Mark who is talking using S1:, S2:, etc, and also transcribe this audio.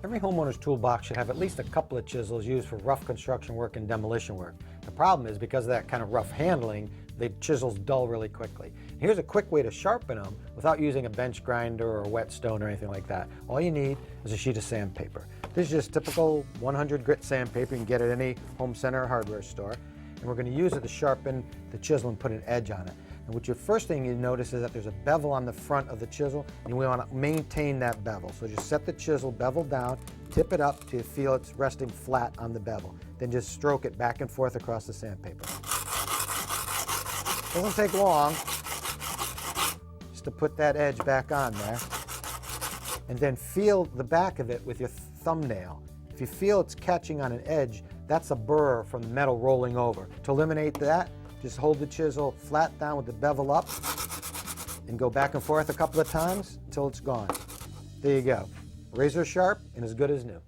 S1: Every homeowner's toolbox should have at least a couple of chisels used for rough construction work and demolition work. The problem is, because of that kind of rough handling, the chisels dull really quickly. Here's a quick way to sharpen them without using a bench grinder or a whetstone or anything like that. All you need is a sheet of sandpaper. This is just typical 100 grit sandpaper. You can get it at any home center or hardware store. And we're going to use it to sharpen the chisel and put an edge on it. And what your first thing you notice is that there's a bevel on the front of the chisel, and we want to maintain that bevel. So just set the chisel bevel down, tip it up till you feel it's resting flat on the bevel. Then just stroke it back and forth across the sandpaper. Doesn't take long just to put that edge back on there. And then feel the back of it with your thumbnail. If you feel it's catching on an edge, that's a burr from the metal rolling over. To eliminate that, just hold the chisel flat down with the bevel up and go back and forth a couple of times until it's gone. There you go. Razor sharp and as good as new.